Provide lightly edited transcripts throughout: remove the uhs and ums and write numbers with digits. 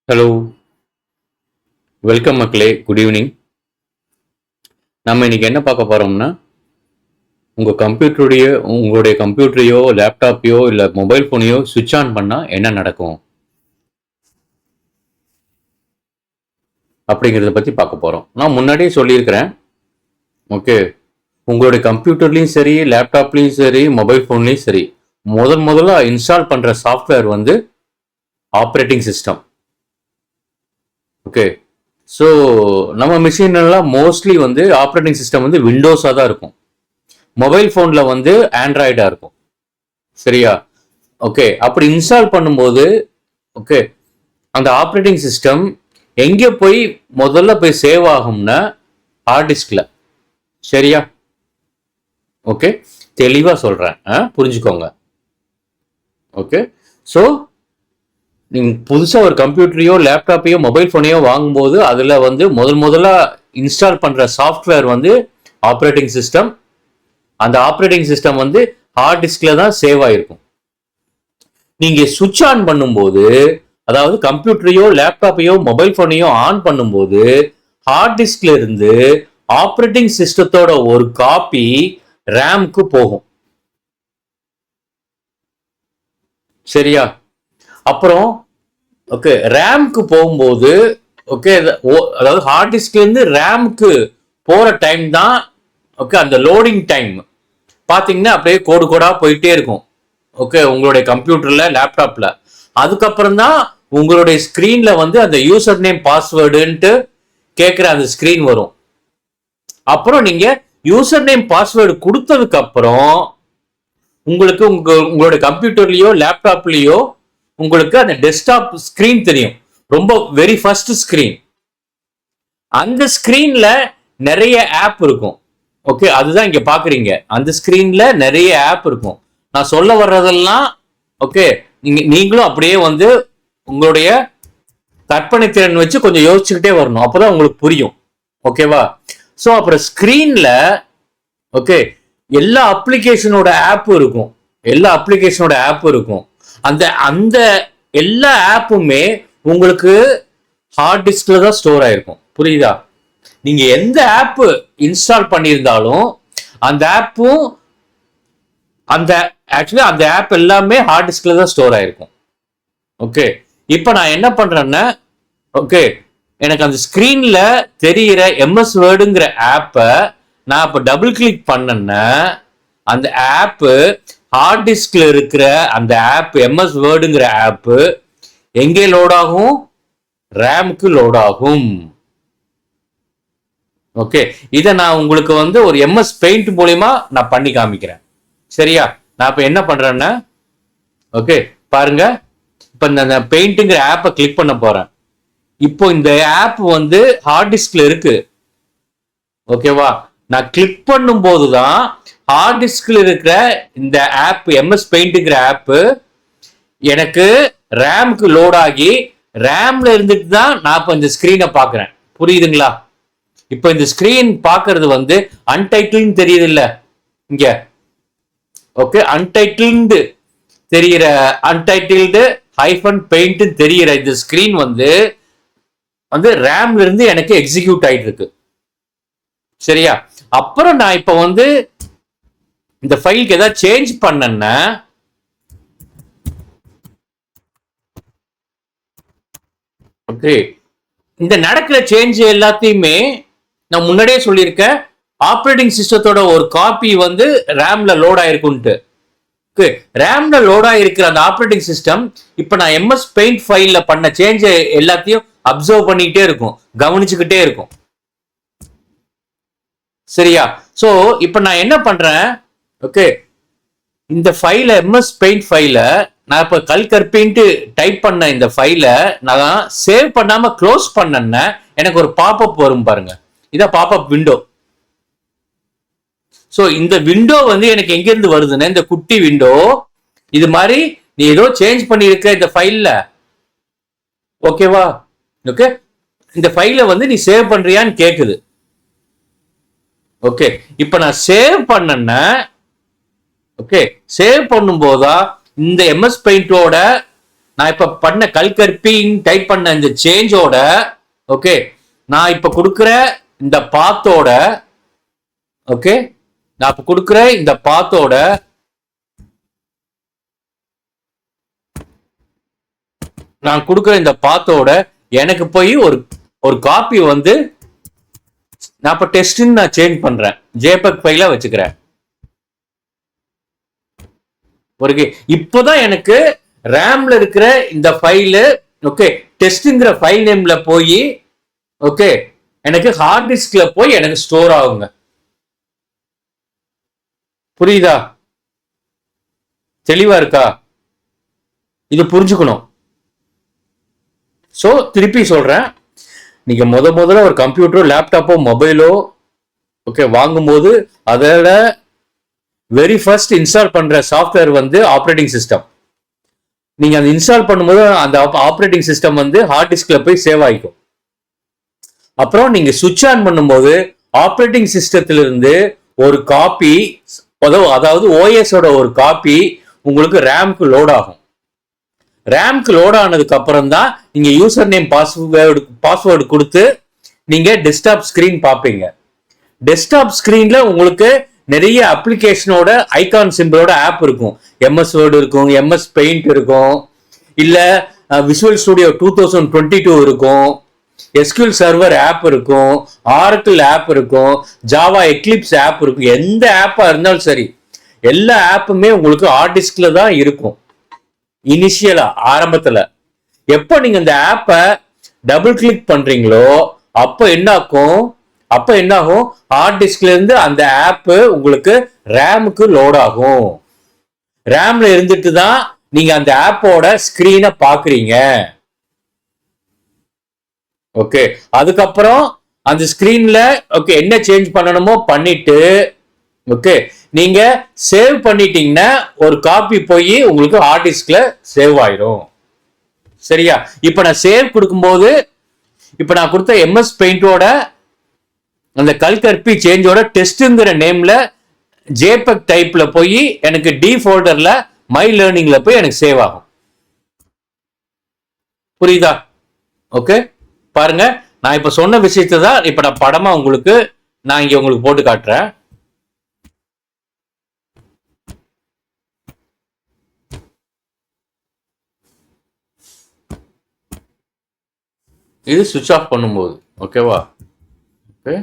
Hello, welcome மக்களே. Good evening. நம்ம இன்னைக்கு என்ன பார்க்க போறோம்னா, உங்களுடைய கம்ப்யூட்டரையோ லேப்டாப்பையோ இல்லை மொபைல் ஃபோனையோ சுவிட்ச் ஆன் பண்ணால் என்ன நடக்கும் அப்படிங்கிறத பற்றி பார்க்க போகிறோம். நான் முன்னாடியே சொல்லியிருக்கிறேன். ஓகே, உங்களுடைய கம்ப்யூட்டர்லேயும் சரி, லேப்டாப்லேயும் சரி, மொபைல் ஃபோன்லேயும் சரி, முதல்ல இன்ஸ்டால் பண்ணுற சாஃப்ட்வேர் வந்து ஆப்ரேட்டிங் சிஸ்டம். ஓகே, ஸோ நம்ம மிஷின்லாம் மோஸ்ட்லி வந்து ஆப்ரேட்டிங் சிஸ்டம் வந்து விண்டோஸாக தான் இருக்கும். மொபைல் ஃபோனில் வந்து ஆண்ட்ராய்டாக இருக்கும். சரியா? ஓகே, அப்படி இன்ஸ்டால் பண்ணும்போது ஓகே, அந்த ஆப்ரேட்டிங் சிஸ்டம் எங்கே முதல்ல போய் சேவ் ஆகும்னா ஹார்ட் டிஸ்கில். சரியா? ஓகே, தெளிவாக சொல்கிறேன், புரிஞ்சுக்கோங்க. ஓகே, ஸோ நீங்கள் புதுசாக ஒரு கம்ப்யூட்டரையோ லேப்டாப்பையோ மொபைல் ஃபோனையோ வாங்கும்போது அதில் வந்து முதல்ல இன்ஸ்டால் பண்ணுற சாஃப்ட்வேர் வந்து ஆப்ரேட்டிங் சிஸ்டம். அந்த ஆப்ரேட்டிங் சிஸ்டம் வந்து ஹார்ட் டிஸ்கில் தான் சேவ் ஆகிருக்கும். நீங்கள் சுவிட்ச் ஆன் பண்ணும்போது, அதாவது கம்ப்யூட்டரையோ லேப்டாப்பையோ மொபைல் ஃபோனையோ ஆன் பண்ணும்போது ஹார்ட் டிஸ்க்ல இருந்து ஆப்ரேட்டிங் சிஸ்டத்தோட ஒரு காப்பி ரேம்க்கு போகும். சரியா? அப்புறம் ஓகே, ரேம்க்கு போகும்போது ஓகே, அதாவது ஹார்ட் டிஸ்க்ல இருந்து ரேம்க்கு போற டைம் தான் ஓகே, அந்த லோடிங் டைம் பாத்தீங்கன்னா அப்படியே கோடு கோடா போயிட்டே இருக்கும். ஓகே, உங்களுடைய கம்ப்யூட்டர்ல லேப்டாப்ல அதுக்கப்புறம் தான் உங்களுடைய ஸ்கிரீன்ல வந்து அந்த யூசர் நேம் பாஸ்வேர்டுன்ட்டு கேட்கிற அந்த ஸ்கிரீன் வரும். அப்புறம் நீங்க யூசர் நேம் பாஸ்வேர்டு கொடுத்ததுக்கு அப்புறம் உங்களுக்கு உங்களுடைய கம்ப்யூட்டர்லயோ லேப்டாப்லயோ உங்களுக்கு அந்த டெஸ்க்டாப் ஸ்கிரீன் தெரியும். ரொம்ப வெரி ஃபர்ஸ்ட் ஸ்கிரீன். அந்த ஸ்கிரீன்ல நிறைய ஆப் இருக்கும். ஓகே, அதுதான் இங்க பாக்குறீங்க. அந்த ஸ்கிரீன்ல நிறைய ஆப் இருக்கும். நான் சொல்ல வர்றதெல்லாம் ஓகே, நீங்களும் அப்படியே வந்து உங்களுடைய கற்பனை திறன் வச்சு கொஞ்சம் யோசிச்சுக்கிட்டே வரணும். அப்பதான் உங்களுக்கு புரியும். ஓகேவா? ஸோ அப்புறம் ஸ்கிரீன்ல ஓகே, எல்லா அப்ளிகேஷனோட ஆப் இருக்கும். அந்த அந்த எல்லா ஆப்புமே உங்களுக்கு ஹார்ட் டிஸ்க்ல தான் ஸ்டோர் ஆயிருக்கும். புரியுதா? நீங்க எந்த ஆப் இன்ஸ்டால் பண்ணியிருந்தாலும் அந்த ஆப்பும் அந்த ஆப் எல்லாமே ஹார்ட் டிஸ்க்ல தான் ஸ்டோர் ஆயிருக்கும். ஓகே, இப்போ நான் என்ன பண்றேன்னா ஓகே, எனக்கு அந்த ஸ்கிரீன்ல தெரிகிற எம்எஸ் வேர்டுங்கிற ஆப்பை நான் இப்போ டபுள் கிளிக் பண்ணேன்னா அந்த ஆப்பு ஹார்ட் டிஸ்க்ல இருக்கிற அந்த ஆப் எம்எஸ் வேர்டுங்கிற ஆப் எங்கே லோட் ஆகும்? ரேமுக்கு லோட் ஆகும். ஓகே, இதை நான் உங்களுக்கு வந்து ஒரு எம்எஸ் பெயிண்ட் மூலியமா நான் பண்ணி காமிக்கிறேன். சரியா? நான் இப்ப என்ன பண்றேன்னா ஓகே, பாருங்க. இப்ப இந்த பெயிண்ட்ங்கிற ஆப்பை கிளிக் பண்ண போறேன். இப்போ இந்த ஆப் வந்து ஹார்ட் டிஸ்க்ல இருக்கு. ஓகேவா? நான் கிளிக் பண்ணும் போதுதான் ஹார்ட் டிஸ்க்ல இருக்கிற இந்த ஆப் எம்எஸ் பெயிண்ட்ங்கிற ஆப் எனக்கு ரேமுக்கு லோட் ஆகி ரேம்ல இருந்துட்டு தான் நான் இப்ப இந்த ஸ்கிரீனை பாக்குறேன். புரியுதுங்களா? இப்ப இந்த ஸ்கிரீன் பாக்குறது வந்து அன்டைட்டில்னு தெரியுது இல்ல இங்க. ஓகே, அன்டைட்டில்டு தெரிகிற அன்டைட்டில்டு ஹைஃபன் பெயிண்ட் தெரிகிற இந்த ஸ்கிரீன் வந்து ரேம்ல இருந்து எனக்கு எக்ஸிக்யூட் ஆயிட்டு இருக்கு. சரியா? அப்புறம் நான் இப்ப வந்து இந்த ஃபைலுக்கு ஏதாவது சேஞ்ச் பண்ணேன்னா ஓகே, இந்த நடக்கிற சேஞ்ச் எல்லாத்தையுமே நான் முன்னாடியே சொல்லியிருக்கேன். ஆப்ரேட்டிங் சிஸ்டத்தோட ஒரு காப்பி வந்து ரேம்ல லோட் ஆயிருக்குன்ட்டு. ஓகே, ரேம்ல லோட் ஆயிருக்கிற அந்த ஆப்ரேட்டிங் சிஸ்டம் இப்ப நான் எம்எஸ் பெயிண்ட் ஃபைல்ல பண்ண சேஞ்ச் எல்லாத்தையும் அப்சர்வ் பண்ணிக்கிட்டே இருக்கும், கவனிச்சுக்கிட்டே இருக்கும். சரியா? சோ இப்ப நான் என்ன பண்றேன் ஓகே, இந்த ஃபைல எம்எஸ் பெயிண்ட் ஃபைல நான் இப்ப கல்கற்பின்ட்டு டைப் பண்ண இந்த ஃபைல நான் சேவ் பண்ணாம க்ளோஸ் பண்ணேன்னா எனக்கு ஒரு பாப்அப் வரும் பாருங்க. இதான் பாப்அப் விண்டோ. சோ இந்த விண்டோ வந்து எனக்கு எங்க இருந்து வருதுன்னா இந்த குட்டி விண்டோ இது மாதிரி நீ ஏதோ சேஞ்ச் பண்ணிருக்க இந்த ஃபைல்ல. ஓகேவா? ஓகே, இந்த ஃபைல வந்து நீ சேவ் பண்றியான்னு கேக்குது. ஓகே, இப்ப நான் சேவ் பண்ணேன்னா ஓகே, சேவ் பண்ணும் போதா இந்த எம்எஸ் பெயிண்டோட நான் இப்ப பண்ண கல்கற்பின்னு டைப் பண்ண இந்த சேஞ்சோட ஓகே நான் இப்ப கொடுக்குற இந்த பாத்தோட ஓகே நான் இப்ப கொடுக்குற இந்த பாத்தோட நான் கொடுக்குற இந்த பாத்தோட எனக்கு போய் ஒரு காப்பி வந்து நான் இப்ப டெஸ்ட்னு நான் சேஞ்ச் பண்றேன், ஜேபக் ஃபைலா வச்சுக்கிறேன். ஓகே இப்போதான் எனக்கு ரேம்ல இருக்கிற இந்த ஃபைலு ஓகே டெஸ்ட்ங்கிற ஃபைல் நேம்ல போய் ஓகே எனக்கு ஹார்ட் டிஸ்க்ல போய் எனக்கு ஸ்டோர் ஆகுங்க. புரியுதா? தெளிவா இருக்கா? இது புரிஞ்சுக்கணும். சோ திருப்பி சொல்றேன், நீங்க முதல்ல ஒரு கம்ப்யூட்டரோ லேப்டாப்போ மொபைலோ ஓகே வாங்கும்போது அதோட வெரி ஃபர்ஸ்ட் இன்ஸ்டால் பண்ற சாஃப்ட்வேர் வந்து ஆப்ரேட்டிங் சிஸ்டம். நீங்க அந்த இன்ஸ்டால் பண்ணும்போது அந்த ஆப்ரேட்டிங் சிஸ்டம் வந்து ஹார்ட் டிஸ்க்ல போய் சேவ் ஆகிக்கும். அப்புறம் நீங்க சுவிட்ச் ஆன் பண்ணும்போது ஆப்ரேட்டிங் சிஸ்டத்துல இருந்து ஒரு காப்பி அதாவது ஓஎஸோட ஒரு காப்பி உங்களுக்கு ரேம்க்கு லோட் ஆகும். ரேம்க்கு லோட் ஆனதுக்கு அப்புறம் தான் நீங்க யூசர் நேம் பாஸ்வேர்டு கொடுத்து நீங்க டெஸ்க்டாப் ஸ்கிரீன் பார்ப்பீங்க. டெஸ்க்டாப் ஸ்கிரீன்ல உங்களுக்கு நிறைய அப்ளிகேஷனோட ஐகான் சிம்பிளோட ஆப் இருக்கும். எம்எஸ் வேர்டு இருக்கும், எம்எஸ் பெயிண்ட் இருக்கும், இல்ல விஷுவல் ஸ்டுடியோ 2022 இருக்கும், எஸ்கியூஎல் சர்வர் ஆப் இருக்கும், ஆரக்கிள் ஆப் இருக்கும், ஜாவா எக்லிப்ஸ் ஆப் இருக்கும். எந்த ஆப்பா இருந்தாலும் சரி எல்லா ஆப்புமே உங்களுக்கு ஹார்ட் டிஸ்க்ல தான் இருக்கும். இனிஷியலா ஆரம்பத்துல எப்ப நீங்க இந்த ஆப்பை டபுள் கிளிக் பண்றீங்களோ அப்ப என்ன ஆகும் ஹார்ட் டிஸ்க்ல இருந்து அந்த ஆப் உங்களுக்கு ரேமுக்கு லோட் ஆகும். ரேம்ல இருந்துட்டு தான் நீங்க அந்த ஆப்போட ஸ்கிரீனை பாக்குறீங்க. ஓகே அதுக்கப்புறம் அந்த ஸ்கிரீன்ல ஓகே என்ன சேஞ்ச் பண்ணணுமோ பண்ணிட்டு ஓகே நீங்க சேவ் பண்ணிட்டீங்கன்னா ஒரு காப்பி போய் உங்களுக்கு ஹார்ட் டிஸ்க்ல சேவ் ஆயிடும். சரியா? இப்ப நான் சேவ் கொடுக்கும்போது இப்ப நான் கொடுத்த எம்எஸ் பெயிண்டோட அந்த கல்கற்பி சேஞ்சோட டெஸ்ட்ங்கிற நேம்ல ஜேபக் டைப்ல போய் எனக்கு டி ஃபோல்டர்ல மை லேர்னிங்ல போய் எனக்கு சேவ் ஆகும். புரியுதா? ஓகே பாருங்க, நான் இப்ப சொன்ன விஷயத்தை தான் இப்ப நான் படமா நான் இங்க உங்களுக்கு போட்டு காட்டுறேன். இது சுவிட்ச் ஆஃப் பண்ணும்போது ஓகேவா? ஓகே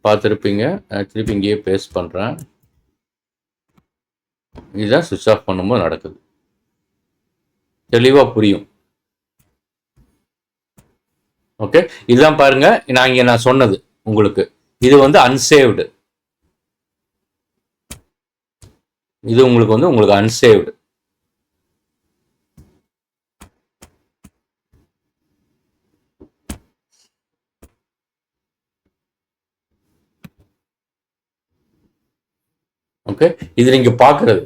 பார்த்துருப்பீங்க. திருப்பி இங்கேயே பேஸ்ட் பண்றேன். இதுதான் சுவிட்ச் ஆஃப் பண்ணும்போது நடக்குது. தெளிவா புரியும். ஓகே இதுதான் பாருங்க, நான் சொன்னது உங்களுக்கு. இது வந்து அன்சேவ்டு. இது உங்களுக்கு அன்சேவ்டு. ஓகே இது நீங்க பாக்குறது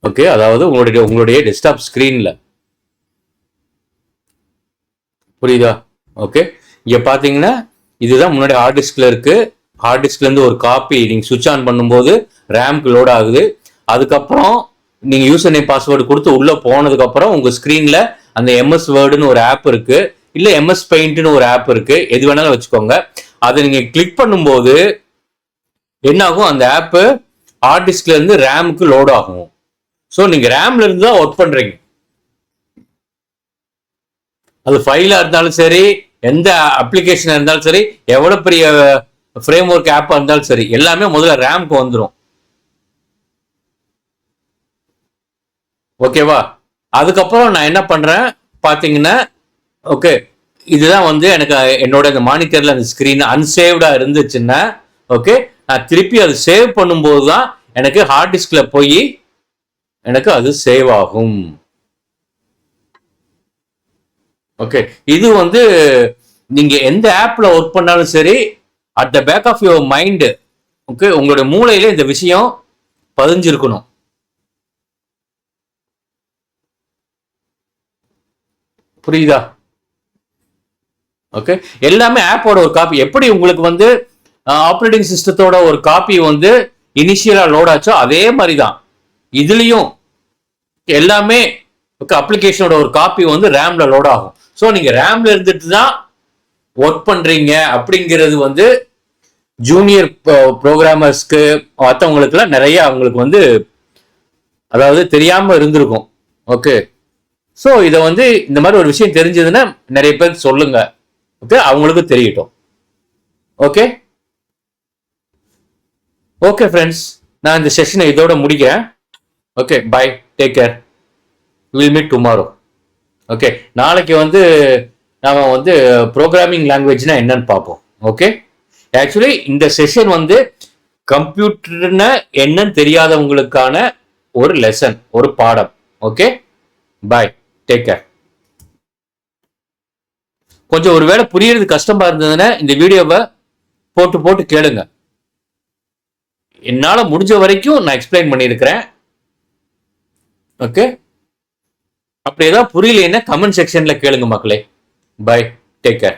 ஓகே அதாவது உங்களுடைய டெஸ்க்டாப் ஸ்கிரீன்ல. புரியுதா? ஓகே இங்க பாத்தீங்கன்னா இதுதான் முன்னாடி ஹார்ட் டிஸ்க்ல இருக்கு. ஹார்ட் டிஸ்க்ல இருந்து ஒரு காப்பி நீங்க சுவிட்ச் ஆன் பண்ணும்போது ரேம்க்கு லோட் ஆகுது. அதுக்கப்புறம் நீங்க யூசர் நேம் பாஸ்வேர்டு கொடுத்து உள்ள போனதுக்கு அப்புறம் உங்க ஸ்கிரீன்ல அந்த எம்எஸ் வேர்டுன்னு ஒரு ஆப் இருக்கு, இல்ல எம்எஸ் பெயிண்ட்னு ஒரு ஆப் இருக்கு, எது வேணாலும் வச்சுக்கோங்க. அதை நீங்க கிளிக் பண்ணும்போது என்ன ஆகும், அந்த ஆப் ஹார்ட் டிஸ்க்ல இருந்து ரேமுக்கு லோட் ஆகும். ஸோ நீங்க ரேம்ல இருந்து தான் ஒர்க் பண்றீங்க. அது ஃபைலா இருந்தாலும் சரி, எந்த அப்ளிகேஷனா இருந்தாலும் சரி, எவ்வளவு பெரிய ஃப்ரேம் ஒர்க் ஆப்பா இருந்தாலும் சரி, எல்லாமே முதல்ல ரேம்க்கு வந்துடும். ஓகேவா? அதுக்கப்புறம் நான் என்ன பண்றேன் பாத்தீங்கன்னா ஓகே இதுதான் எனக்கு என்னோட இந்த மானிட்டர்ல அந்த ஸ்கிரீன் அன்சேவ்டா இருந்துச்சுன்னா ஓகே நான் திருப்பி அது சேவ் பண்ணும்போது தான் எனக்கு ஹார்ட் டிஸ்க்ல போய் எனக்கு அது சேவ் ஆகும். ஓகே இது நீங்க எந்த ஆப்ல ஒர்க் பண்ணாலும் சரி, at the back of your mind okay உங்களுடைய மூளையில இந்த விஷயம் பதிஞ்சிருக்கணும். புரியுதா? ஓகே எல்லாமே ஆப்போட ஒரு காப்பி. எப்படி உங்களுக்கு ஆப்ரேட்டிங் சிஸ்டத்தோட ஒரு காப்பி இனிஷியலா லோட் ஆச்சோ அதே மாதிரி தான் இதுலயும் எல்லாமே ஓகே, அப்ளிகேஷனோட ஒரு காப்பி வந்து ரேம்ல லோட் ஆகும். ஸோ நீங்க ரேம்ல இருந்துட்டு தான் ஒர்க் பண்றீங்க அப்படிங்கிறது வந்து ஜூனியர் ப்ரோக்ராமர்ஸ்க்கு மற்றவங்களுக்குலாம் நிறைய அவங்களுக்கு வந்து அதாவது தெரியாம இருந்திருக்கும். ஓகே, ஸோ இதை வந்து இந்த மாதிரி ஒரு விஷயம் தெரிஞ்சதுன்னா நிறைய பேருக்கு சொல்லுங்க. ஓகே, அவங்களுக்கும் தெரியட்டும். ஓகே ஓகே ஃப்ரெண்ட்ஸ், நான் இந்த செஷனை இதோட முடிக்கிறேன். Okay, bye, take care, will meet tomorrow. Okay, நாளைக்கு வந்து நாம வந்து ப்ரோக்ராமிங் லாங்குவேஜ்னா என்னன்னு பார்ப்போம். ஓகே, ஆக்சுவலி இந்த செஷன் வந்து கம்ப்யூட்டர்னா என்னன்னு தெரியாதவங்களுக்கான ஒரு லெசன், ஒரு பாடம். ஓகே, பாய், டேக் கேர். கொஞ்சம் ஒருவேளை புரியறது கஷ்டமா இருந்ததுன்னா இந்த வீடியோவை போட்டு போட்டு கேளுங்க. என்னால முடிஞ்ச வரைக்கும் நான் எக்ஸ்பிளைன் பண்ணியிருக்கிறேன். ஓகே, அப்படி ஏதாவது புரியலைன்னா கமெண்ட் செக்ஷன்ல கேளுங்க மக்களே. Bye, take care.